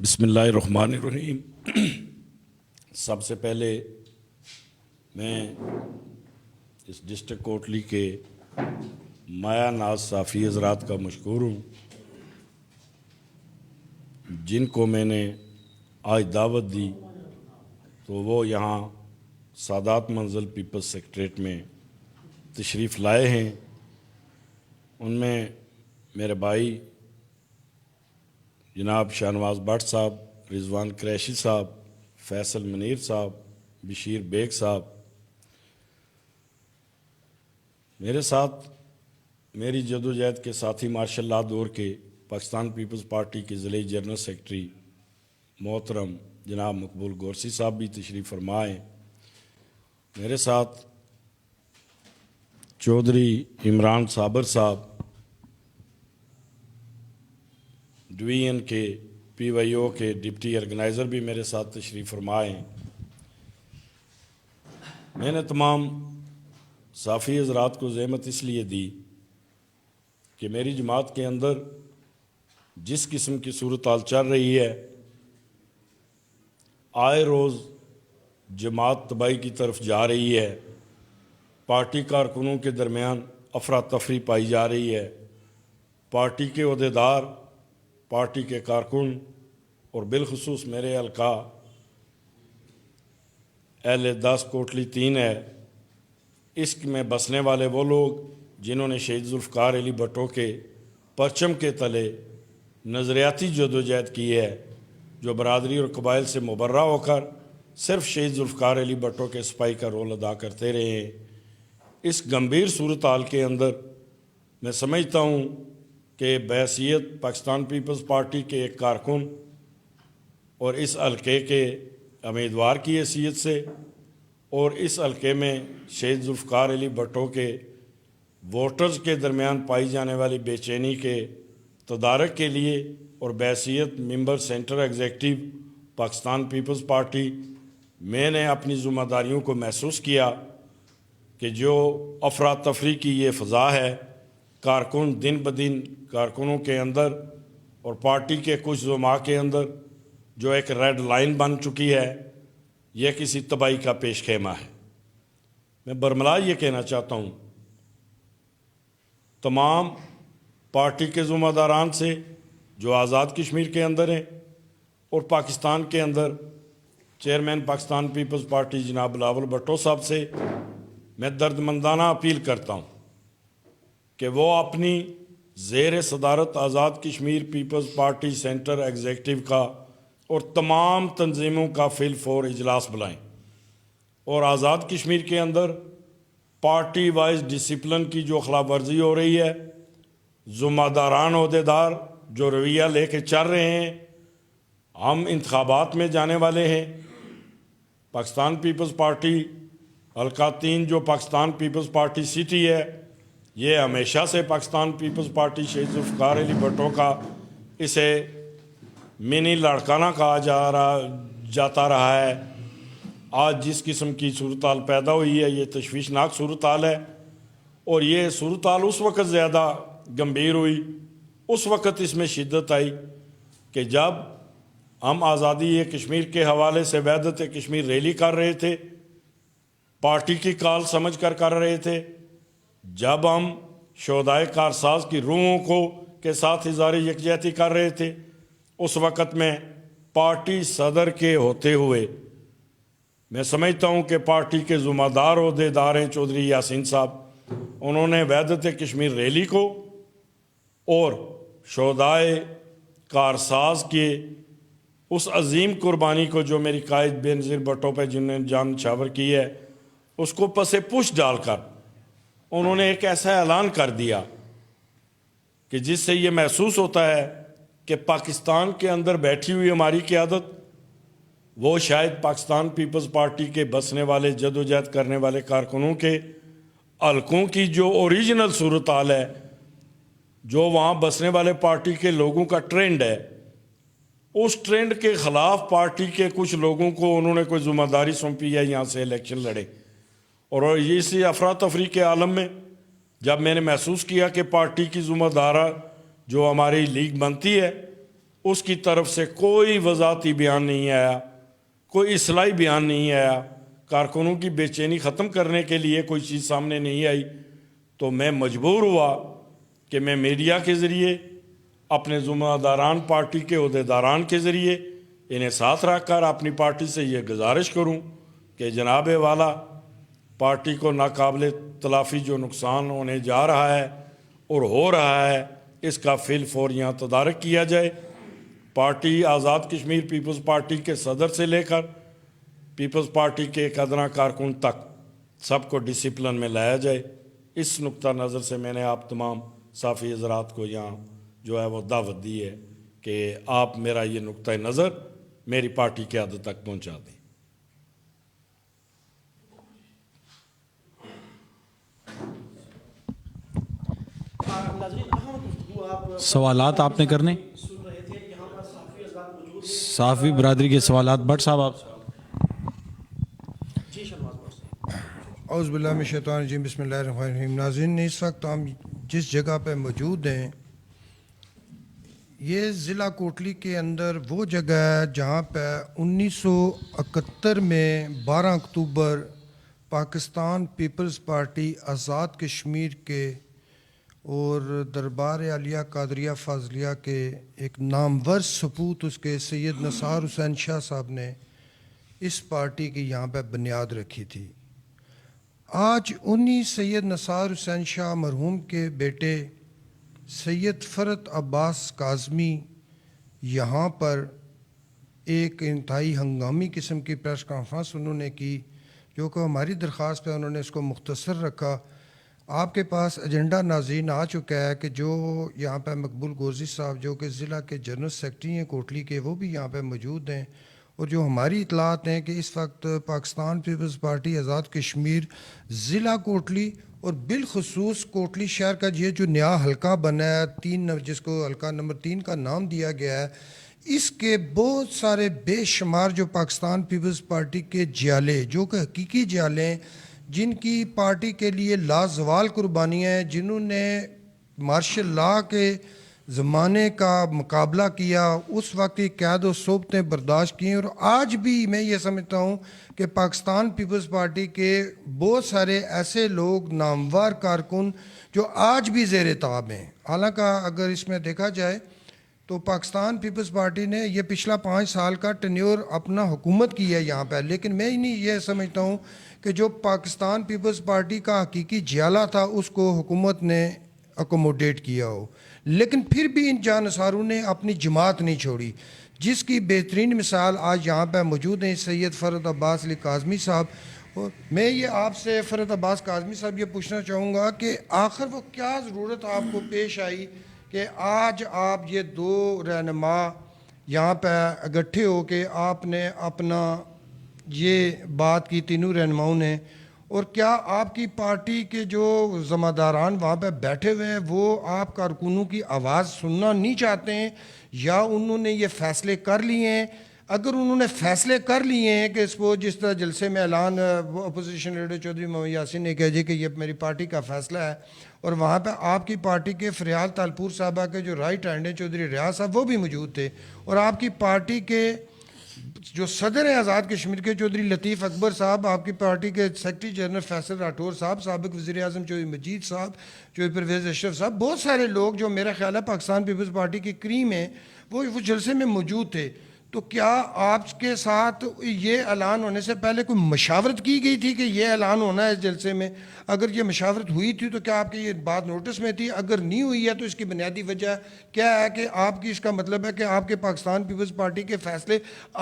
بسم اللہ الرحمن الرحیم۔ سب سے پہلے میں اس ڈسٹرکٹ کوٹلی کے مایا ناز صافی حضرات کا مشکور ہوں جن کو میں نے آج دعوت دی تو وہ یہاں سادات منزل پیپلز سیکریٹریٹ میں تشریف لائے ہیں۔ ان میں میرے بھائی جناب شاہنواز بٹ صاحب، رضوان قریشی صاحب، فیصل منیر صاحب، بشیر بیگ صاحب۔ میرے ساتھ میری جدوجہد کے ساتھی مارشل لا دور کے پاکستان پیپلز پارٹی کے ضلعی جنرل سیکرٹری محترم جناب مقبول گورسی صاحب بھی تشریف فرما ہیں۔ میرے ساتھ چودھری عمران صابر صاحب ڈویژن کے پی وائی او کے ڈپٹی آرگنائزر بھی میرے ساتھ تشریف فرما ہیں۔ میں نے تمام صافی حضرات کو زحمت اس لیے دی کہ میری جماعت کے اندر جس قسم کی صورتحال چل رہی ہے، آئے روز جماعت تباہی کی طرف جا رہی ہے، پارٹی کارکنوں کے درمیان افراتفری پائی جا رہی ہے، پارٹی کے عہدیدار، پارٹی کے کارکن اور بالخصوص میرے حلقہ اہل 10 کوٹلی 3 ہے، اس میں بسنے والے وہ لوگ جنہوں نے شہید ذوالفقار علی بھٹو کے پرچم کے تلے نظریاتی جدوجہد کی ہے، جو برادری اور قبائل سے مبرہ ہو کر صرف شہید ذوالفقار علی بھٹو کے سپاہی کا رول ادا کرتے رہے ہیں۔ اس گمبھیر صورتحال کے اندر میں سمجھتا ہوں کہ بحیثیت پاکستان پیپلز پارٹی کے ایک کارکن اور اس حلقے کے امیدوار کی حیثیت سے اور اس حلقے میں شہید ذوالفقار علی بھٹو کے ووٹرز کے درمیان پائی جانے والی بے چینی کے تدارک کے لیے اور بحیثیت member centre executive Pakistan Peoples Party میں نے اپنی ذمہ داریوں کو محسوس کیا کہ جو افراتفری کی یہ فضا ہے، کارکن دن بدن کارکنوں کے اندر اور پارٹی کے کچھ زعماء کے اندر جو ایک ریڈ لائن بن چکی ہے، یہ کسی تباہی کا پیش خیمہ ہے۔ میں برملا یہ کہنا چاہتا ہوں تمام پارٹی کے ذمہ داران سے جو آزاد کشمیر کے اندر ہیں اور پاکستان کے اندر چیئرمین پاکستان پیپلز پارٹی جناب بلاول بھٹو صاحب سے میں دردمندانہ اپیل کرتا ہوں کہ وہ اپنی زیر صدارت Azad Kashmir Peoples Party centre executive کا اور تمام تنظیموں کا فی الفور اجلاس بلائیں اور آزاد کشمیر کے اندر پارٹی وائز ڈسپلن کی جو خلاف ورزی ہو رہی ہے، ذمہ داران عہدیدار جو رویہ لے کے چل رہے ہیں، ہم انتخابات میں جانے والے ہیں، پاکستان پیپلز پارٹی حلقہ 3 جو پاکستان پیپلز پارٹی سٹی ہے، یہ ہمیشہ سے پاکستان پیپلز پارٹی شہید ذوالفقار علی بھٹو کا اسے منی لاڑکانہ کہا جاتا رہا ہے۔ آج جس قسم کی صورتحال پیدا ہوئی ہے، یہ تشویشناک صورتحال ہے، اور یہ صورتحال اس وقت زیادہ گمبھیر ہوئی، اس وقت اس میں شدت آئی کہ جب ہم آزادی کشمیر کے حوالے سے وحدت کشمیر ریلی کر رہے تھے، پارٹی کی کال سمجھ کر رہے تھے، جب ہم شہدائے کارساز کی روحوں کو کے ساتھ اظہار یکجہتی کر رہے تھے، اس وقت میں پارٹی صدر کے ہوتے ہوئے میں سمجھتا ہوں کہ پارٹی کے ذمہ دار عہدیدار ہیں چودھری یاسین صاحب، انہوں نے وحدت کشمیر ریلی کو اور شہدائے کارساز کے اس عظیم قربانی کو جو میری قائد بے نظیر بھٹو پہ جنہوں نے جان نچھاور کی ہے، اس کو پس پش ڈال کر انہوں نے ایک ایسا اعلان کر دیا کہ جس سے یہ محسوس ہوتا ہے کہ پاکستان کے اندر بیٹھی ہوئی ہماری قیادت، وہ شاید پاکستان پیپلز پارٹی کے بسنے والے جدوجہد کرنے والے کارکنوں کے حلقوں کی جو اوریجنل صورتحال ہے، جو وہاں بسنے والے پارٹی کے لوگوں کا ٹرینڈ ہے، اس ٹرینڈ کے خلاف پارٹی کے کچھ لوگوں کو انہوں نے کوئی ذمہ داری سونپی ہے یہاں سے الیکشن لڑے، اور اسی افراتفری کے عالم میں جب میں نے محسوس کیا کہ پارٹی کی ذمہ دارہ جو ہماری لیگ بنتی ہے اس کی طرف سے کوئی وضاحتی بیان نہیں آیا, کوئی اصلاحی بیان نہیں آیا, کارکنوں کی بے چینی ختم کرنے کے لیے کوئی چیز سامنے نہیں آئی, تو میں مجبور ہوا کہ میں میڈیا کے ذریعے, اپنے ذمہ داران پارٹی کے عہدیداران کے ذریعے انہیں ساتھ رکھ کر اپنی پارٹی سے یہ گزارش کروں کہ جناب والا, پارٹی کو ناقابل تلافی جو نقصان ہونے جا رہا ہے اور ہو رہا ہے, اس کا فی الفور یہاں تدارک کیا جائے. Party Azad Kashmir Peoples party کے صدر سے لے کر پیپلز پارٹی کے ایک ادنا کارکن تک سب کو ڈسپلن میں لایا جائے. اس نقطہ نظر سے میں نے آپ تمام صحافی حضرات کو یہاں جو ہے وہ دعوت دی ہے کہ آپ میرا یہ نقطہ نظر میری پارٹی کے عہدے تک پہنچا دیں. سوالات آپ نے کرنے, صحافی برادری کے سوالات. بٹ صاحب آپ. اعوذ باللہ من الشیطان الرجیم, بسم اللہ الرحمن الرحیم. ناظرین, اس وقت ہم جس جگہ پہ موجود ہیں یہ ضلع کوٹلی کے اندر وہ جگہ ہے جہاں پہ 1971 میں 12 اکتوبر پاکستان پیپلز پارٹی آزاد کشمیر کے اور دربار عالیہ قادریہ فاضلیہ کے ایک نامور سپوت اس کے سید نثار حسین شاہ صاحب نے اس پارٹی کی یہاں پہ بنیاد رکھی تھی. آج انہی سید نثار حسین شاہ مرحوم کے بیٹے سید فرد عباس کاظمی یہاں پر ایک انتہائی ہنگامی قسم کی پریس کانفرنس انہوں نے کی, جو کہ ہماری درخواست پہ انہوں نے اس کو مختصر رکھا. آپ کے پاس ایجنڈا ناظرین آ چکا ہے کہ جو یہاں پہ مقبول گوزی صاحب جو کہ ضلع کے جنرل سیکرٹری ہیں کوٹلی کے, وہ بھی یہاں پہ موجود ہیں, اور جو ہماری اطلاعات ہیں کہ اس وقت پاکستان پیپلز پارٹی آزاد کشمیر ضلع کوٹلی اور بالخصوص کوٹلی شہر کا یہ جو نیا حلقہ بنا ہے 3, جس کو حلقہ نمبر 3 کا نام دیا گیا ہے, اس کے بہت سارے بے شمار جو پاکستان پیپلز پارٹی کے جیالے, جو کہ حقیقی جیالے ہیں, جن کی پارٹی کے لیے لازوال قربانیاں ہیں, جنہوں نے مارشل لاء کے زمانے کا مقابلہ کیا, اس وقت کی قید و صحبتیں برداشت کی, اور آج بھی میں یہ سمجھتا ہوں کہ پاکستان پیپلز پارٹی کے بہت سارے ایسے لوگ نامور کارکن جو آج بھی زیر طاب ہیں. حالانکہ اگر اس میں دیکھا جائے تو پاکستان پیپلز پارٹی نے یہ پچھلا 5 سال کا ٹینیور اپنا حکومت کی ہے یہاں پہ, لیکن میں نہیں یہ سمجھتا ہوں کہ جو پاکستان پیپلز پارٹی کا حقیقی جیالہ تھا اس کو حکومت نے اکوموڈیٹ کیا ہو. لیکن پھر بھی ان جانصاروں نے اپنی جماعت نہیں چھوڑی, جس کی بہترین مثال آج یہاں پہ موجود ہیں سید فرد عباس علی کاظمی صاحب. اور میں یہ آپ سے فرد عباس کاظمی صاحب یہ پوچھنا چاہوں گا کہ آخر وہ کیا ضرورت آپ کو پیش آئی کہ آج آپ یہ 2 رہنما یہاں پہ اکٹھے ہو کے آپ نے اپنا یہ بات کی, تینوں رہنماؤں نے, اور کیا آپ کی پارٹی کے جو ذمہ داران وہاں پہ بیٹھے ہوئے ہیں وہ آپ کارکنوں کی آواز سننا نہیں چاہتے ہیں, یا انہوں نے یہ فیصلے کر لیے ہیں؟ اگر انہوں نے فیصلے کر لیے ہیں کہ سپوز جس طرح جلسے میں اعلان اپوزیشن لیڈر چودھری محمد یاسین نے کہا جی کہ یہ میری پارٹی کا فیصلہ ہے, اور وہاں پہ آپ کی پارٹی کے فریال تالپور صاحبہ کے جو رائٹ ہینڈ ہیں چودھری ریاض صاحب وہ بھی موجود تھے, اور آپ کی پارٹی کے جو صدر ہیں آزاد کشمیر کے چودھری لطیف اکبر صاحب, آپ کی پارٹی کے سیکرٹری جنرل فیصل راٹھور صاحب, سابق وزیر اعظم چودھری مجید صاحب, چودھری پرویز اشرف صاحب, بہت سارے لوگ جو میرا خیال ہے پاکستان پیپلز پارٹی کی کریم ہیں وہ جلسے میں موجود تھے. تو کیا آپ کے ساتھ یہ اعلان ہونے سے پہلے کوئی مشاورت کی گئی تھی کہ یہ اعلان ہونا ہے اس جلسے میں؟ اگر یہ مشاورت ہوئی تھی تو کیا آپ کی یہ بات نوٹس میں تھی؟ اگر نہیں ہوئی ہے تو اس کی بنیادی وجہ کیا ہے کہ آپ کی اس کا مطلب ہے کہ آپ کے پاکستان پیپلز پارٹی کے فیصلے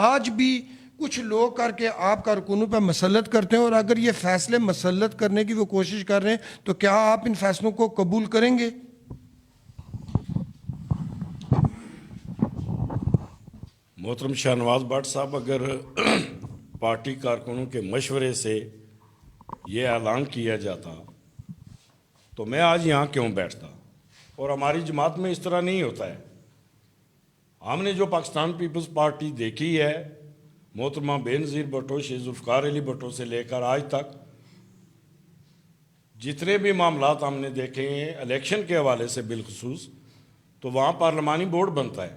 آج بھی کچھ لوگ کر کے آپ کارکنوں پہ مسلط کرتے ہیں, اور اگر یہ فیصلے مسلط کرنے کی وہ کوشش کر رہے ہیں تو کیا آپ ان فیصلوں کو قبول کریں گے؟ محترم شاہ نواز بٹ صاحب, اگر پارٹی کارکنوں کے مشورے سے یہ اعلان کیا جاتا تو میں آج یہاں کیوں بیٹھتا, اور ہماری جماعت میں اس طرح نہیں ہوتا ہے. ہم نے جو پاکستان پیپلز پارٹی دیکھی ہے محترمہ بے نظیر بھٹو, شیخ ذوالفقار علی بھٹو سے لے کر آج تک جتنے بھی معاملات ہم نے دیکھے ہیں الیکشن کے حوالے سے بالخصوص, تو وہاں پارلیمانی بورڈ بنتا ہے,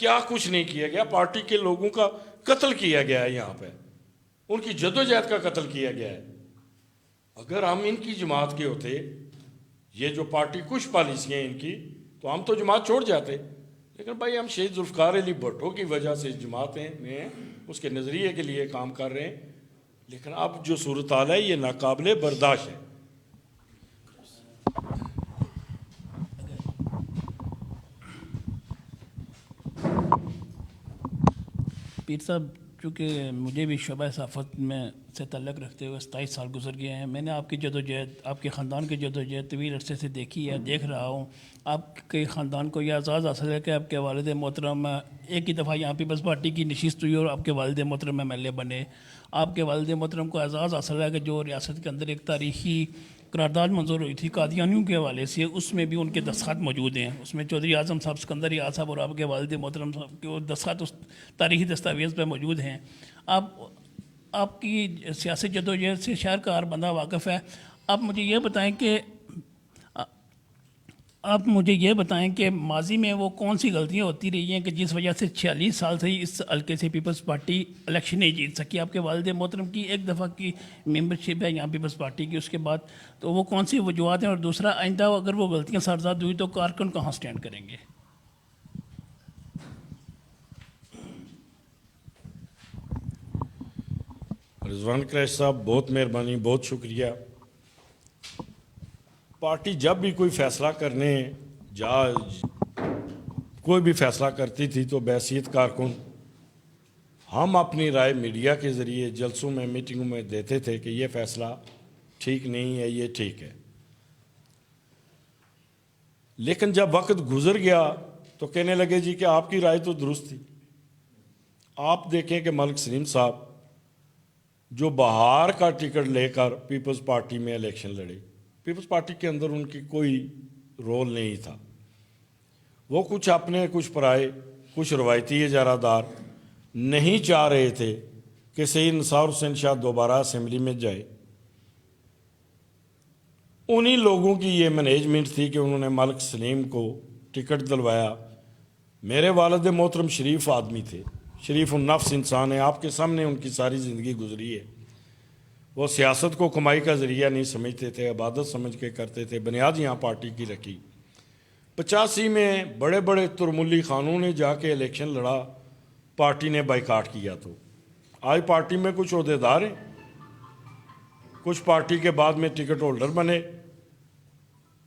کیا کچھ نہیں کیا گیا. پارٹی کے لوگوں کا قتل کیا گیا ہے یہاں پہ, ان کی جدوجہد کا قتل کیا گیا ہے. اگر ہم ان کی جماعت کے ہوتے, یہ جو پارٹی کچھ پالیسیاں ان کی, تو ہم تو جماعت چھوڑ جاتے. لیکن بھائی ہم شہید ذوالفقار علی بھٹو کی وجہ سے اس جماعتیں میں اس کے نظریے کے لیے کام کر رہے ہیں. لیکن اب جو صورتحال ہے یہ ناقابل برداشت ہے. پیر صاحب, چونکہ مجھے بھی شعبہ صحافت میں سے تعلق رکھتے ہوئے 27 سال گزر گئے ہیں, میں نے آپ کی جدوجہد, آپ کے خاندان کی جدوجہد طویل عرصے سے دیکھی ہے, دیکھ رہا ہوں. آپ کے خاندان کو یہ اعزاز حاصل ہے کہ آپ کے والد محترم ایک ہی دفعہ یہاں پیپلز پارٹی کی نشست ہوئی اور آپ کے والد محترم MLA بنے. آپ کے والد محترم کو اعزاز حاصل ہے کہ جو ریاست کے اندر ایک تاریخی قرارداد منظور ہوئی تھی قادیانیوں کے حوالے سے, اس میں بھی ان کے دستخط موجود ہیں. اس میں چودھری اعظم صاحب, سکندر یار صاحب اور آپ کے والد محترم صاحب کے وہ دستخط اس تاریخی دستاویز پہ موجود ہیں. آپ کی سیاسی جدوجہد سے شہر کا ہر بندہ واقف ہے. آپ مجھے یہ بتائیں کہ ماضی میں وہ کون سی غلطیاں ہوتی رہی ہیں کہ جس وجہ سے 46 سال سے ہی اس حلقے سے پیپلز پارٹی الیکشن نہیں جیت سکی. آپ کے والد محترم کی ایک دفعہ کی ممبرشپ ہے یہاں پیپلز پارٹی کی, اس کے بعد تو وہ کون سی وجوہات ہیں؟ اور دوسرا, آئندہ اگر وہ غلطیاں سرزاد ہوئی تو کارکن کہاں سٹینڈ کریں گے؟ رضوان قریشی صاحب بہت مہربانی, بہت شکریہ. پارٹی جب بھی کوئی فیصلہ کرنے کوئی بھی فیصلہ کرتی تھی تو بحیثیت کارکن ہم اپنی رائے میڈیا کے ذریعے جلسوں میں, میٹنگوں میں دیتے تھے کہ یہ فیصلہ ٹھیک نہیں ہے, یہ ٹھیک ہے. لیکن جب وقت گزر گیا تو کہنے لگے جی کہ آپ کی رائے تو درست تھی. آپ دیکھیں کہ ملک سلیم صاحب جو بہار کا ٹکٹ لے کر پیپلز پارٹی میں الیکشن لڑے, پیپلز پارٹی کے اندر ان کی کوئی رول نہیں تھا. وہ کچھ اپنے, کچھ پرائے, کچھ روایتی اجارہ دار نہیں چاہ رہے تھے کہ سید نثار حسین شاہ دوبارہ اسمبلی میں جائے. انہی لوگوں کی یہ مینجمنٹ تھی کہ انہوں نے ملک سلیم کو ٹکٹ دلوایا. میرے والد محترم شریف آدمی تھے, شریف النفس انسان ہے, آپ کے سامنے ان کی ساری زندگی گزری ہے. وہ سیاست کو کمائی کا ذریعہ نہیں سمجھتے تھے, عبادت سمجھ کے کرتے تھے. بنیاد یہاں پارٹی کی رکھی. 85 میں بڑے بڑے ترملی خانوں نے جا کے الیکشن لڑا, پارٹی نے بائیکاٹ کیا. تو آج پارٹی میں کچھ عہدیدار ہیں, کچھ پارٹی کے بعد میں ٹکٹ ہولڈر بنے.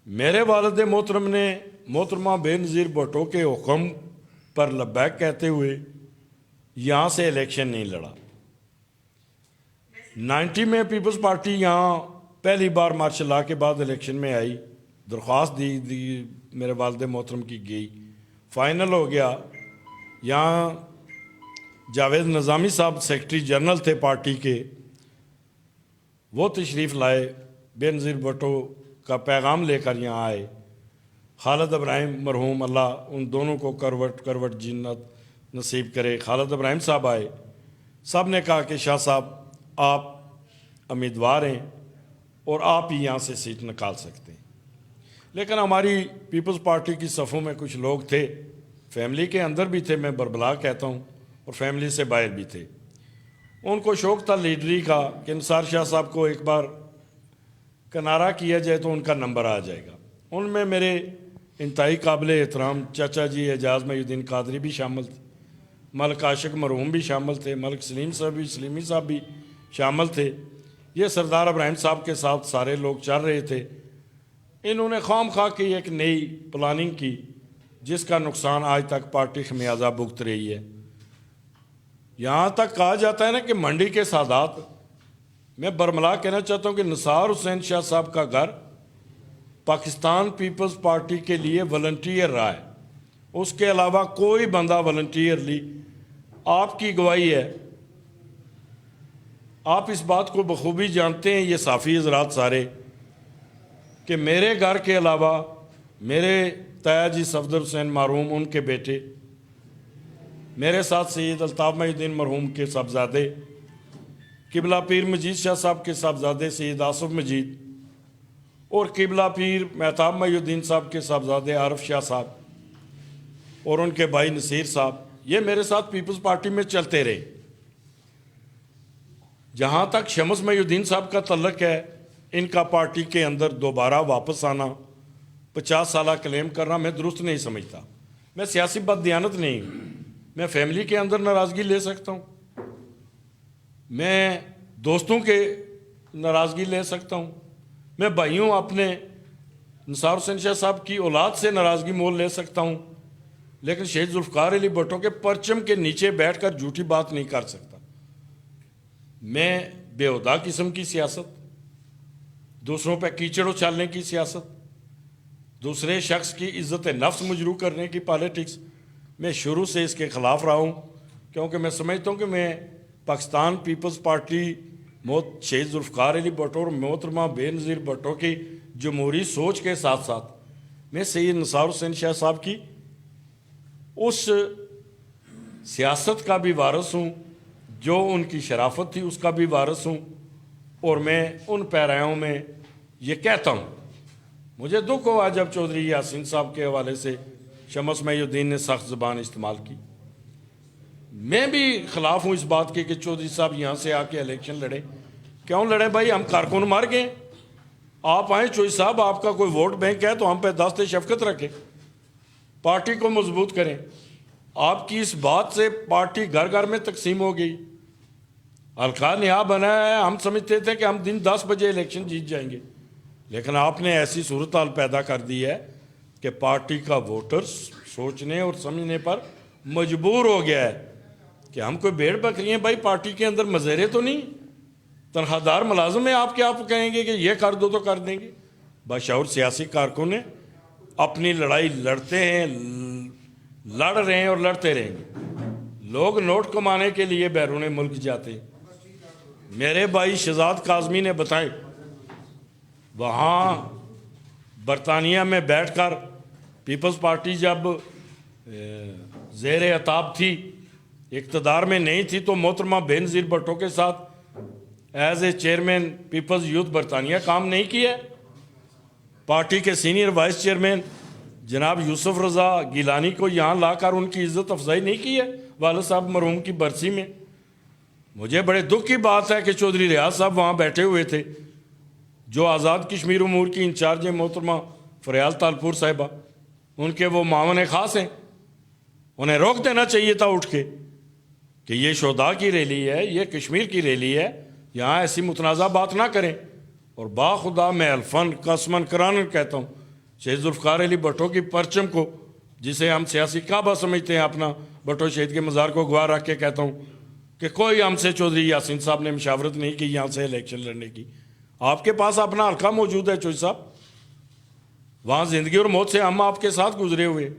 میرے والد محترم نے محترمہ بے نظیر بھٹو کے حکم پر لبیک کہتے ہوئے یہاں سے الیکشن نہیں لڑا. 90 میں پیپلز پارٹی یہاں پہلی بار مارشل لا کے بعد الیکشن میں آئی, درخواست دی میرے والد محترم کی گئی, فائنل ہو گیا. یہاں جاوید نظامی صاحب سیکرٹری جنرل تھے پارٹی کے, وہ تشریف لائے, بے نظیر بھٹو کا پیغام لے کر یہاں آئے. خالد ابراہیم مرحوم, اللہ ان دونوں کو کروٹ جنت نصیب کرے, خالد ابراہیم صاحب آئے. سب نے کہا کہ شاہ صاحب آپ امیدوار ہیں اور آپ ہی یہاں سے سیٹ نکال سکتے ہیں. لیکن ہماری پیپلز پارٹی کی صفوں میں کچھ لوگ تھے, فیملی کے اندر بھی تھے, میں بربلا کہتا ہوں, اور فیملی سے باہر بھی تھے. ان کو شوق تھا لیڈری کا کہ نثار شاہ صاحب کو ایک بار کنارہ کیا جائے تو ان کا نمبر آ جائے گا. ان میں میرے انتہائی قابل احترام چچا جی اعجاز محی الدین قادری بھی شامل تھے, ملک عاشق مرحوم بھی شامل تھے, ملک سلیم صاحب بھی, سلیمی صاحب بھی شامل تھے. یہ سردار ابراہیم صاحب کے ساتھ سارے لوگ چل رہے تھے. انہوں نے خواہ مخواہ کی ایک نئی پلاننگ کی جس کا نقصان آج تک پارٹی خمیازہ بھگت رہی ہے. یہاں تک کہا جاتا ہے نا کہ منڈی کے سادات, میں برملا کہنا چاہتا ہوں کہ نثار حسین شاہ صاحب کا گھر پاکستان پیپلز پارٹی کے لیے والنٹیئر رہا ہے, اس کے علاوہ کوئی بندہ والنٹیئرلی, آپ کی گواہی ہے, آپ اس بات کو بخوبی جانتے ہیں یہ صافی حضرات سارے, کہ میرے گھر کے علاوہ میرے تایا جی صفدر حسین مرحوم, ان کے بیٹے, میرے ساتھ سید الطاف محی الدین مرحوم کے صاحبزادے, قبلہ پیر مجید شاہ صاحب کے صاحبزادے سید آصف مجید, اور قبلہ پیر مہتاب محی الدین صاحب کے صاحبزادے عارف شاہ صاحب, اور ان کے بھائی نصیر صاحب، یہ میرے ساتھ پیپلز پارٹی میں چلتے رہے. جہاں تک شمس محی الدین صاحب کا تعلق ہے، ان کا پارٹی کے اندر دوبارہ واپس آنا، 50 سالہ کلیم کرنا میں درست نہیں سمجھتا. میں سیاسی بددیانت نہیں ہوں. میں فیملی کے اندر ناراضگی لے سکتا ہوں، میں دوستوں کے ناراضگی لے سکتا ہوں، میں بھائیوں اپنے نثار حسین شاہ صاحب کی اولاد سے ناراضگی مول لے سکتا ہوں، لیکن شہید ذوالفقار علی بھٹو کے پرچم کے نیچے بیٹھ کر جھوٹی بات نہیں کر سکتا. میں بےہودہ قسم کی سیاست، دوسروں پہ کیچڑ اچھالنے کی سیاست، دوسرے شخص کی عزت نفس مجروح کرنے کی پالیٹکس، میں شروع سے اس کے خلاف رہا ہوں، کیونکہ میں سمجھتا ہوں کہ میں پاکستان پیپلز پارٹی شہید ذوالفقار علی بھٹو اور محترمہ بے نظیر بھٹو کی جمہوری سوچ کے ساتھ ساتھ میں سید نثار حسین شاہ صاحب کی اس سیاست کا بھی وارث ہوں جو ان کی شرافت تھی، اس کا بھی وارث ہوں. اور میں ان پیرویوں میں یہ کہتا ہوں، مجھے دکھ ہوا جب چودھری یاسین صاحب کے حوالے سے شمس محی الدین نے سخت زبان استعمال کی. میں بھی خلاف ہوں اس بات کے کہ چودھری صاحب یہاں سے آ کے الیکشن لڑے. کیوں لڑے بھائی؟ ہم کارکن مار گئے. آپ آئیں چودھری صاحب، آپ کا کوئی ووٹ بینک ہے تو ہم پہ دست شفقت رکھیں، پارٹی کو مضبوط کریں. آپ کی اس بات سے پارٹی گھر گھر میں تقسیم ہو گئی. حلقہ نیا بنا ہے، ہم سمجھتے تھے کہ ہم دن 10 بجے الیکشن جیت جائیں گے، لیکن آپ نے ایسی صورتحال پیدا کر دی ہے کہ پارٹی کا ووٹر سوچنے اور سمجھنے پر مجبور ہو گیا ہے کہ ہم کوئی بھیڑ بکری ہیں بھائی، پارٹی کے اندر مزیرے تو نہیں، تنخواہ دار ملازم ہیں آپ کے، آپ کہیں گے کہ یہ کر دو تو کر دیں گے. بشعور سیاسی کارکن ہیں، اپنی لڑائی لڑتے ہیں، لڑ رہے ہیں اور لڑتے رہیں گے. لوگ نوٹ کمانے کے لیے بیرون ملک جاتے ہیں. میرے بھائی شہزاد کاظمی نے بتائے، وہاں برطانیہ میں بیٹھ کر پیپلز پارٹی جب زیر عتاب تھی، اقتدار میں نہیں تھی، تو محترمہ بے نظیر بھٹو کے ساتھ as a chairman Peoples Youth برطانیہ کام نہیں کیا. پارٹی کے سینئر وائس چیئرمین جناب یوسف رضا گیلانی کو یہاں لا کر ان کی عزت افزائی نہیں کی ہے والد صاحب مرحوم کی برسی میں. مجھے بڑے دکھ کی بات ہے کہ چودھری ریاض صاحب وہاں بیٹھے ہوئے تھے، جو آزاد کشمیر امور کی انچارج محترمہ فریال تالپور صاحبہ، ان کے وہ معاون خاص ہیں. انہیں روک دینا چاہیے تھا اٹھ کے کہ یہ شہداء کی ریلی ہے، یہ کشمیر کی ریلی ہے، یہاں ایسی متنازع بات نہ کریں. اور باخدا میں الفن قسمن قرآن کہتا ہوں، شہید ذوالفقار علی بھٹو کی پرچم کو، جسے ہم سیاسی کعبہ سمجھتے ہیں اپنا، بھٹو شہید کے مزار کو گواہ رکھ کے کہتا ہوں کہ کوئی ہم سے چودھری یاسین صاحب نے مشاورت نہیں کی یہاں سے الیکشن لڑنے کی. آپ کے پاس اپنا حلقہ موجود ہے چودھری صاحب، وہاں زندگی اور موت سے ہم آپ کے ساتھ گزرے ہوئے.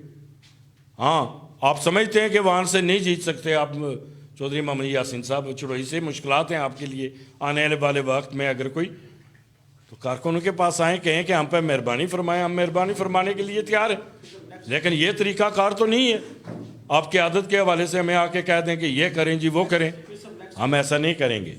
ہاں آپ سمجھتے ہیں کہ وہاں سے نہیں جیت سکتے آپ چودھری محمد یاسین صاحب، چڑوئی سے مشکلات ہیں آپ کے لیے آنے والے وقت میں. اگر کوئی تو کارکنوں کے پاس آئیں، کہیں کہ ہم پہ مہربانی فرمائیں، ہم مہربانی فرمانے کے لیے تیار ہیں، لیکن یہ طریقہ کار تو نہیں ہے. آپ کی عادت کے حوالے سے ہمیں آ کے کہہ دیں کہ یہ کریں جی وہ کریں، ہم ایسا نہیں کریں گے.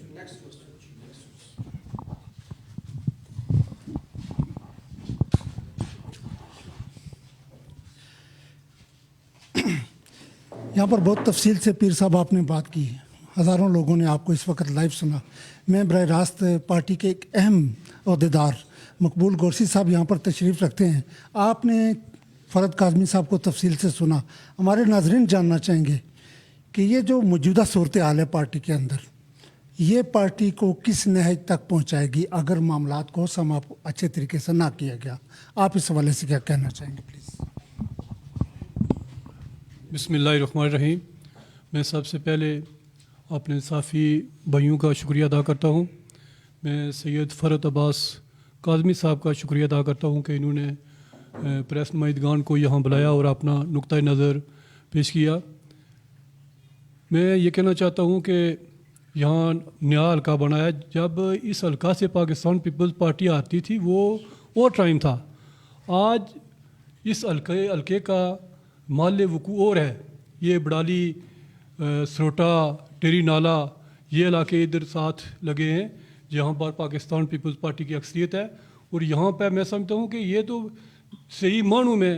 یہاں پر بہت تفصیل سے پیر صاحب آپ نے بات کی، ہزاروں لوگوں نے آپ کو اس وقت لائیو سنا. میں براہ راست پارٹی کے ایک اہم عہدیدار مقبول گورسی صاحب یہاں پر تشریف رکھتے ہیں. آپ نے فرد کاظمی صاحب کو تفصیل سے سنا. ہمارے ناظرین جاننا چاہیں گے کہ یہ جو موجودہ صورتحال ہے پارٹی کے اندر، یہ پارٹی کو کس نہج تک پہنچائے گی اگر معاملات کو سم اپ اچھے طریقے سے نہ کیا گیا؟ آپ اس حوالے سے کیا کہنا چاہیں گے پلیز؟ بسم اللہ الرحمن الرحیم. میں سب سے پہلے اپنے صافی بھائیوں کا شکریہ ادا کرتا ہوں. میں سید فرد عباس کاظمی صاحب کا شکریہ ادا کرتا ہوں کہ انہوں نے پریس نمائندگان کو یہاں بلایا اور اپنا نقطۂ نظر پیش کیا. میں یہ کہنا چاہتا ہوں کہ یہاں نیا حلقہ بنا ہے. جب اس حلقہ سے پاکستان پیپلز پارٹی آتی تھی وہ ٹائم تھا. آج اس حلقے کا محل وقوع اور ہے. یہ بڑالی، سروٹا، ٹیری نالا، یہ علاقے ادھر ساتھ لگے ہیں جہاں پر پاکستان پیپلز پارٹی کی اکثریت ہے. اور یہاں پہ میں سمجھتا ہوں کہ یہ تو صحیح معنوں میں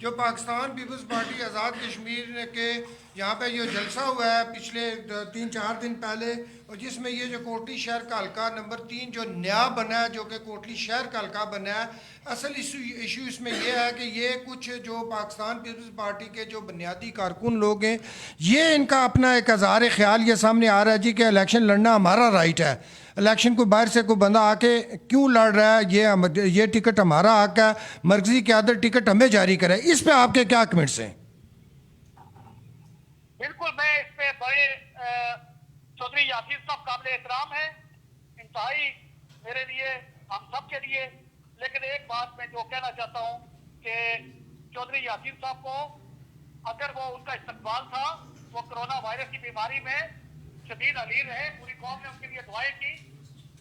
جو پاکستان پیپلز پارٹی آزاد کشمیر کے یہاں پہ یہ جلسہ ہوا ہے پچھلے 3-4 دن پہلے، اور جس میں یہ جو کوٹلی شہر کا حلقہ نمبر 3 جو نیا بنا ہے، جو کہ کوٹلی شہر کا حلقہ بنا ہے، اصل ایشو اس میں یہ ہے کہ یہ کچھ جو پاکستان پیپلز پارٹی کے جو بنیادی کارکن لوگ ہیں، یہ ان کا اپنا ایک اظہار خیال یہ سامنے آ رہا ہے جی کہ الیکشن لڑنا ہمارا رائٹ ہے، الیکشن کوئی باہر سے کوئی بندہ آ کے کیوں لڑ رہا ہے، یہ ٹکٹ ہمارا حق ہے، مرکزی قیادت ٹکٹ ہمیں جاری کرے. اس پہ آپ کے کیا کمنٹس ہیں؟ بالکل، میں اس پہ بڑے چودھری یاسین صاحب قابل احترام ہیں انتہائی میرے لیے، ہم سب کے لیے. لیکن ایک بات میں جو کہنا چاہتا ہوں کہ چودھری یاسین صاحب کو اگر وہ ان کا استقبال تھا، وہ کرونا وائرس کی بیماری میں شدید علیل رہے، پوری قوم نے ان کے لیے دعائیں کی،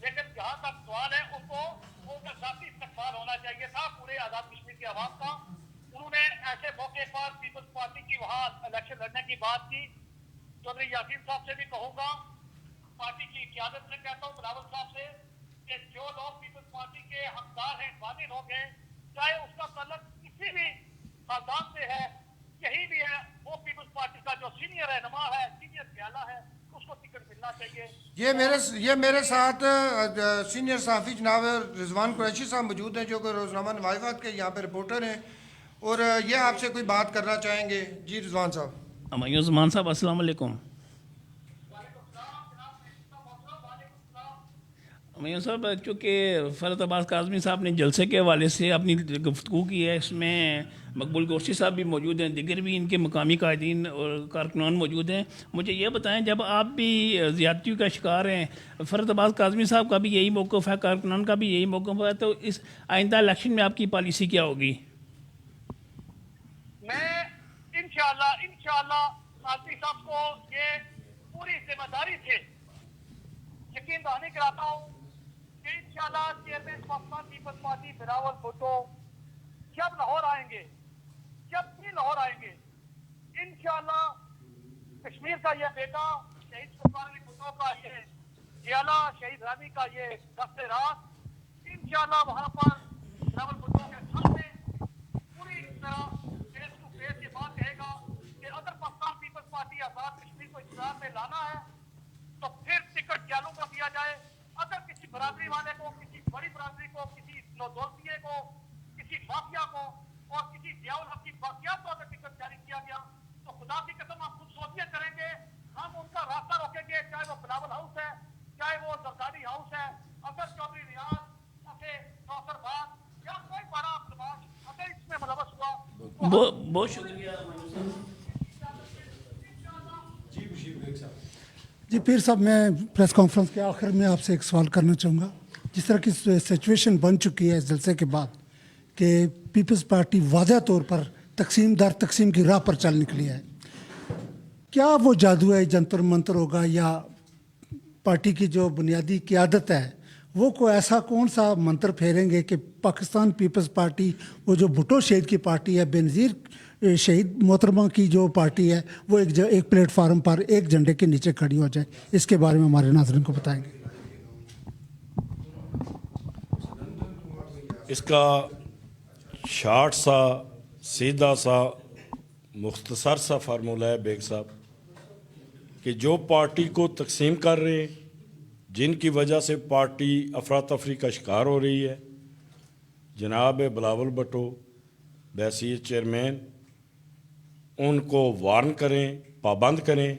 لیکن جہاں تک سوال ہے ان کا ذاتی استقبال ہونا چاہیے تھا پورے آزاد کشمیر کے عوام کا. انہوں نے ایسے موقع پر پیپلز پارٹی کی وہاں الیکشن لڑنے کی بات کی. چودھری یاسین صاحب سے بھی کہوں گا، پارٹی کی قیادت سے کہتا ہوں، بلاول صاحب سے، کہ جو لوگ پیپلز پارٹی کے حقدار ہیں، بانی لوگ ہیں، چاہے اس کا تعلق کسی بھی خاندان سے ہے، یہی بھی ہے، وہ پیپلز پارٹی کا جو سینئر رہنما ہے، سینئر پیالہ ہے، اس کو ٹکٹ ملنا چاہیے. یہ میرے ساتھ سینئر صحافی جناب رضوان قریشی صاحب موجود ہیں، جو کہ روزنامہ نواز وقت کے یہاں پہ رپورٹر ہیں، اور یہ آپ سے کوئی بات کرنا چاہیں گے. جی رضوان صاحب. ہمایوں زمان صاحب السلام علیکم. ہمایوں صاحب، چونکہ فرحت عباس کاظمی صاحب نے جلسے کے حوالے سے اپنی گفتگو کی ہے، اس میں مقبول گورسی صاحب بھی موجود ہیں، دیگر بھی ان کے مقامی قائدین اور کارکنان موجود ہیں. مجھے یہ بتائیں، جب آپ بھی زیادتیوں کا شکار ہیں، فرحت عباس کاظمی صاحب کا بھی یہی موقف ہے، کارکنان کا بھی یہی موقف ہے، تو اس آئندہ الیکشن میں آپ کی پالیسی کیا ہوگی؟ میں انشاءاللہ کاظمی صاحب کو یہ پوری ذمہ داری سے یقین دہانی کراتا ہوں کہ انشاءاللہ chairman Pakistan Peoples Party Bilawal Bhutto جب لاہور آئیں گے، جب بھی لاہور آئیں گے، انشاءاللہ کشمیر کا یہ بیٹا شہید سلطان علی بھٹو کا یہ جیالہ، شہید رانی کا یہ دست رات، انشاءاللہ وہاں پر بلاول بھٹو کے سامنے پوری طرح فیس ٹو فیس یہ بات کہے گا کہ اگر پاکستان پیپلز پارٹی آزاد کشمیر کو اقتدار میں لانا ہے تو پھر ٹکٹ جالوں کو دیا جائے. اگر کسی برادری والے کو، کسی بڑی برادری کو، کسی نودولتیے کو، کسی مافیا کو اور کسی ضیاء الحق کی باقیات کو اگر ٹکٹ جاری کیا گیا تو خدا کی قسم ہم خود سوچیے کریں گے، ہم ان کا راستہ روکیں گے، چاہے وہ بلاول ہاؤس ہے، چاہے وہ زرداری ہاؤس ہے. اگر چودھری ریاض نوسر باد یا کوئی بڑا اقتباس اگر اس میں ملوث ہوا، بہت شکریہ. جی پیر صاحب، میں پریس کانفرنس کے آخر میں آپ سے ایک سوال کرنا چاہوں گا. جس طرح کی سچویشن بن چکی ہے اس جلسے کے بعد کہ پیپلز پارٹی واضح طور پر تقسیم در تقسیم کی راہ پر چل نکلی ہے، کیا وہ جادو ہے جنتر منتر ہوگا، یا پارٹی کی جو بنیادی قیادت ہے وہ کوئی ایسا کون سا منتر پھیریں گے کہ پاکستان پیپلز پارٹی، وہ جو بھٹو شہید کی پارٹی ہے، بے نظیر شہید محترمہ کی جو پارٹی ہے، وہ ایک پلیٹ فارم پر ایک جھنڈے کے نیچے کھڑی ہو جائے؟ اس کے بارے میں ہمارے ناظرین کو بتائیں گے. اس کا شارٹ سا، سیدھا سا، مختصر سا فارمولہ ہے بیگ صاحب کہ جو پارٹی کو تقسیم کر رہے ہیں، جن کی وجہ سے پارٹی افراتفری کا شکار ہو رہی ہے، جناب بلاول بھٹو بحیثیت چیئرمین، ان کو وارن کریں، پابند کریں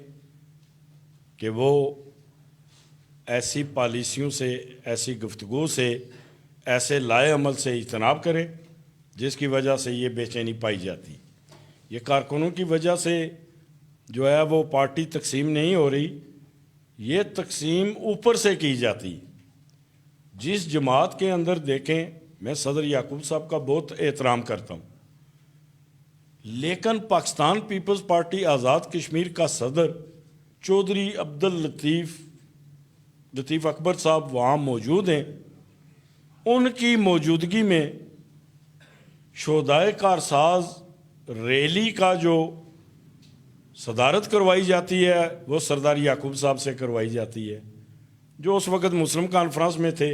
کہ وہ ایسی پالیسیوں سے، ایسی گفتگو سے، ایسے لائے عمل سے اجتناب کریں جس کی وجہ سے یہ بے چینی پائی جاتی. یہ کارکنوں کی وجہ سے جو ہے وہ پارٹی تقسیم نہیں ہو رہی، یہ تقسیم اوپر سے کی جاتی. جس جماعت کے اندر دیکھیں، میں صدر یعقوب صاحب کا بہت احترام کرتا ہوں، لیکن پاکستان پیپلز پارٹی آزاد کشمیر کا صدر چودھری لطیف اکبر صاحب وہاں موجود ہیں. ان کی موجودگی میں شہدائے کارساز ریلی کا جو صدارت کروائی جاتی ہے وہ سردار یعقوب صاحب سے کروائی جاتی ہے، جو اس وقت مسلم کانفرنس میں تھے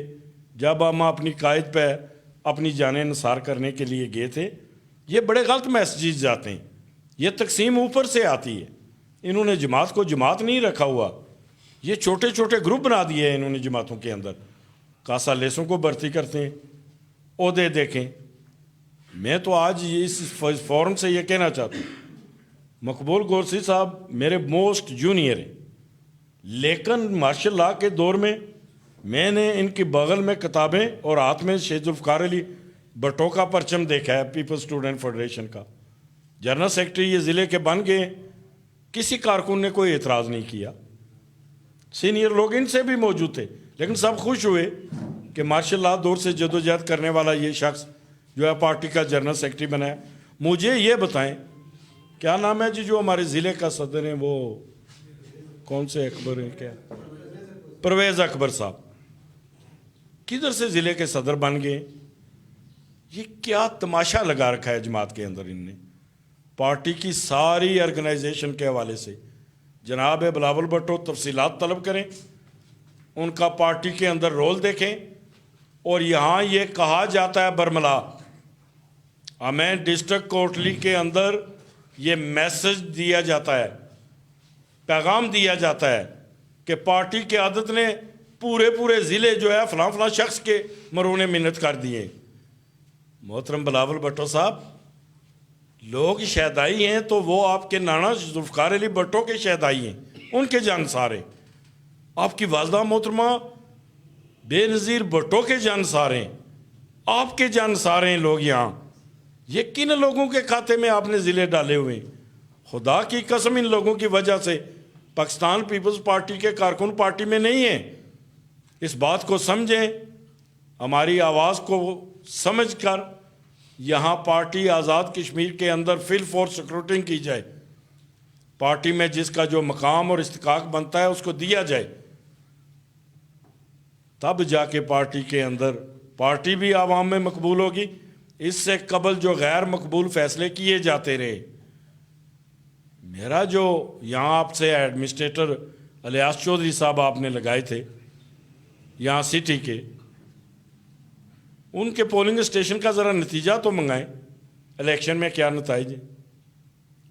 جب ہم اپنی قائد پہ اپنی جانیں نثار کرنے کے لیے گئے تھے. یہ بڑے غلط میسیجز جاتے ہیں. یہ تقسیم اوپر سے آتی ہے. انہوں نے جماعت کو جماعت نہیں رکھا ہوا, یہ چھوٹے چھوٹے گروپ بنا دیے ہیں انہوں نے جماعتوں کے اندر. کاسا لیسوں کو بھرتی کرتے ہیں, عہدے دیکھیں. میں تو آج اس فورم سے یہ کہنا چاہتا ہوں, مقبول گورسی صاحب میرے موسٹ جونیئر ہیں, لیکن مارشل لاء کے دور میں نے ان کی بغل میں کتابیں اور ہاتھ میں شیخ ذوالفقار علی بھٹو کا پرچم دیکھا ہے, پیپل اسٹوڈنٹ فیڈریشن کا. جنرل سیکرٹری یہ ضلع کے بن گئے, کسی کارکن نے کوئی اعتراض نہیں کیا. سینئر لوگ ان سے بھی موجود تھے, لیکن سب خوش ہوئے کہ مارشل لاء دور سے جدوجہد کرنے والا یہ شخص جو ہے پارٹی کا جنرل سیکرٹری بنا ہے. مجھے یہ بتائیں کیا نام ہے جی جو ہمارے ضلع کا صدر ہیں, وہ کون سے اکبر ہیں, کیا پرویز اکبر صاحب, کدھر سے ضلع کے صدر بن گئے؟ یہ کیا تماشا لگا رکھا ہے جماعت کے اندر ان نے. پارٹی کی ساری آرگنائزیشن کے حوالے سے جناب بلاول بھٹو تفصیلات طلب کریں, ان کا پارٹی کے اندر رول دیکھیں. اور یہاں یہ کہا جاتا ہے برملا, ہمیں ڈسٹرکٹ کوٹلی کے اندر یہ میسج دیا جاتا ہے, پیغام دیا جاتا ہے کہ پارٹی کی عادت نے پورے ضلع جو ہے فلاں فلاں شخص کے مرہون منت کر دیے. محترم بلاول بھٹو صاحب, لوگ شہدائی ہیں تو وہ آپ کے نانا ذوالفقار علی بھٹو کے شہدائی ہیں, ان کے جانثار ہیں. آپ کی والدہ محترمہ بے نظیر بھٹو کے جانثار ہیں, آپ کے جانثار ہیں لوگ یہاں. یہ کن لوگوں کے کھاتے میں آپ نے ضلع ڈالے ہوئے ہیں؟ خدا کی قسم ان لوگوں کی وجہ سے پاکستان پیپلز پارٹی کے کارکن پارٹی میں نہیں ہیں. اس بات کو سمجھیں, ہماری آواز کو سمجھ کر یہاں پارٹی آزاد کشمیر کے اندر فل فورس سیکورٹنگ کی جائے. پارٹی میں جس کا جو مقام اور استحقاق بنتا ہے اس کو دیا جائے, تب جا کے پارٹی کے اندر پارٹی بھی عوام میں مقبول ہوگی. اس سے قبل جو غیر مقبول فیصلے کیے جاتے رہے, میرا جو یہاں آپ سے ایڈمنسٹریٹر الیاس چودھری صاحب آپ نے لگائے تھے یہاں سٹی کے, ان کے پولنگ اسٹیشن کا ذرا نتیجہ تو منگائیں, الیکشن میں کیا نتائج ہیں.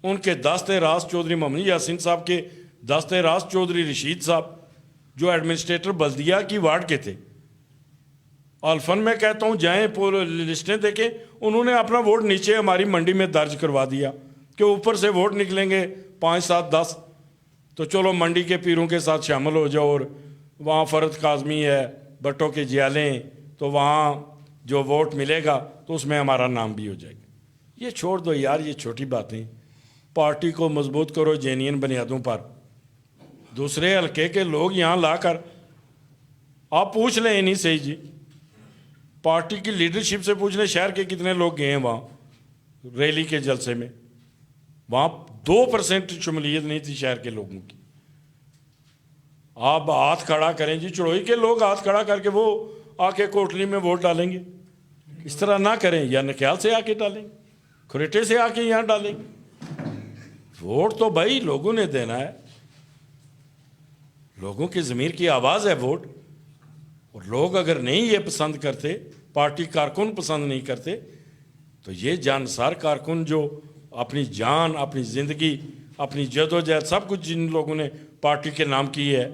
ان کے دست راست چودھری محمد یاسین صاحب کے دست راست چودھری رشید صاحب جو ایڈمنسٹریٹر بلدیہ کی وارڈ کے تھے, الفن میں کہتا ہوں جائیں لسٹیں دیکھیں, انہوں نے اپنا ووٹ نیچے ہماری منڈی میں درج کروا دیا کہ اوپر سے ووٹ نکلیں گے 5 7 10 تو چلو منڈی کے پیروں کے ساتھ شامل ہو جاؤ, اور وہاں فرد کاظمی ہے, بھٹو کے جیالیں, تو وہاں جو ووٹ ملے گا تو اس میں ہمارا نام بھی ہو جائے گا. یہ چھوڑ دو یار, یہ چھوٹی باتیں. پارٹی کو مضبوط کرو جینین بنیادوں پر. دوسرے حلقے کے لوگ یہاں لا کر آپ پوچھ لیں نہیں صحیح جی, پارٹی کی لیڈرشپ سے پوچھ لیں شہر کے کتنے لوگ گئے ہیں وہاں ریلی کے جلسے میں, وہاں 2% شمولیت نہیں تھی شہر کے لوگوں کی. آپ ہاتھ کھڑا کریں جی, چڑوئی کے لوگ ہاتھ کھڑا کر کے وہ آ کے کوٹلی میں ووٹ ڈالیں گے, اس طرح نہ کریں. یا نکیال سے آ کے ڈالیں گے, کھریٹے سے آ کے یہاں ڈالیں گے. ووٹ تو بھائی لوگوں نے دینا ہے, لوگوں کی ضمیر کی آواز ہے ووٹ. اور لوگ اگر نہیں یہ پسند کرتے, پارٹی کارکن پسند نہیں کرتے, تو یہ جانسار کارکن جو اپنی جان, اپنی زندگی, اپنی جدوجہد سب کچھ جن لوگوں نے پارٹی کے نام کی ہے,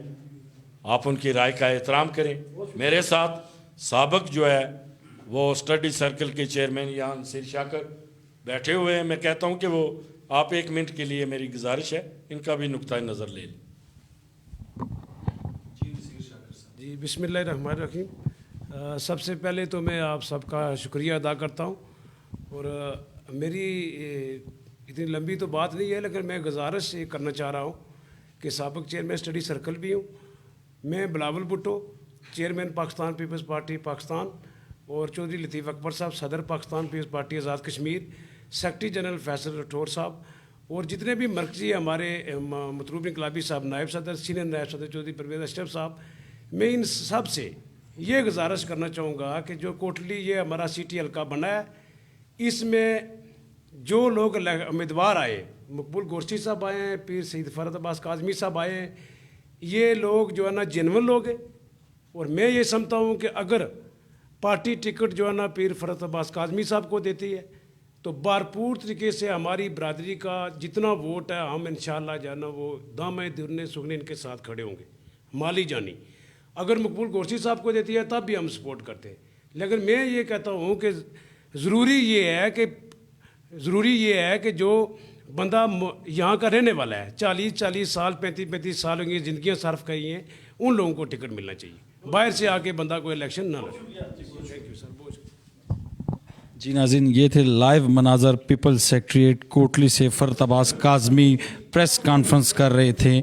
آپ ان کی رائے کا احترام کریں. میرے ساتھ سابق جو ہے وہ اسٹڈی سرکل کے چیئرمین یہاں نصیر شاکر بیٹھے ہوئے ہیں. میں کہتا ہوں کہ وہ آپ 1 منٹ کے لیے میری گزارش ہے ان کا بھی نقطۂ نظر لے لیں. جی بسم اللہ الرحمن الرحیم. سب سے پہلے تو میں آپ سب کا شکریہ ادا کرتا ہوں, اور میری اتنی لمبی تو بات نہیں ہے, لیکن میں گزارش یہ کرنا چاہ رہا ہوں کہ سابق چیئرمین اسٹڈی سرکل بھی ہوں. میں Bilawal Bhutto chairman Pakistan Peoples Party Pakistan, اور چودھری لطیف اکبر صاحب صدر Pakistan Peoples Party Azad Kashmir, secretary general Faisal Rathore sahab, اور جتنے بھی مرکزی ہمارے مطلوب انقلابی صاحب نائب صدر, سینئر نائب صدر چودھری پرویز اشرف صاحب, میں ان سب سے یہ گزارش کرنا چاہوں گا کہ جو کوٹلی یہ ہمارا سٹی حلقہ بنا ہے, اس میں جو لوگ امیدوار آئے, مقبول گورسی صاحب آئے ہیں, پیر سید فرد عباس کاظمی صاحب آئے ہیں, یہ لوگ جو ہے نا جینون لوگ ہیں. اور میں یہ سمجھتا ہوں کہ اگر پارٹی ٹکٹ جو ہے نا پیر فرد عباس کاظمی صاحب کو دیتی ہے تو بھرپور طریقے سے ہماری برادری کا جتنا ووٹ ہے ہم انشاءاللہ جو ہے نا وہ دامے درنے سگنے ان کے ساتھ کھڑے ہوں گے مالی جانی. اگر مقبول گورسی صاحب کو دیتی ہے تب بھی ہم سپورٹ کرتے ہیں. لیکن میں یہ کہتا ہوں کہ ضروری یہ ہے کہ جو بندہ یہاں کا رہنے والا ہے 40 سال 35 سال کی زندگیاں صرف کی ہیں ان لوگوں کو ٹکٹ ملنا چاہیے. باہر سے آ کے بندہ کوئی الیکشن نہ لڑے. Thank you sir. جی ناظرین، یہ تھے لائیو مناظر پیپلز سیکریٹریٹ کوٹلی سے فرت عباس کاظمی پریس کانفرنس کر رہے تھے.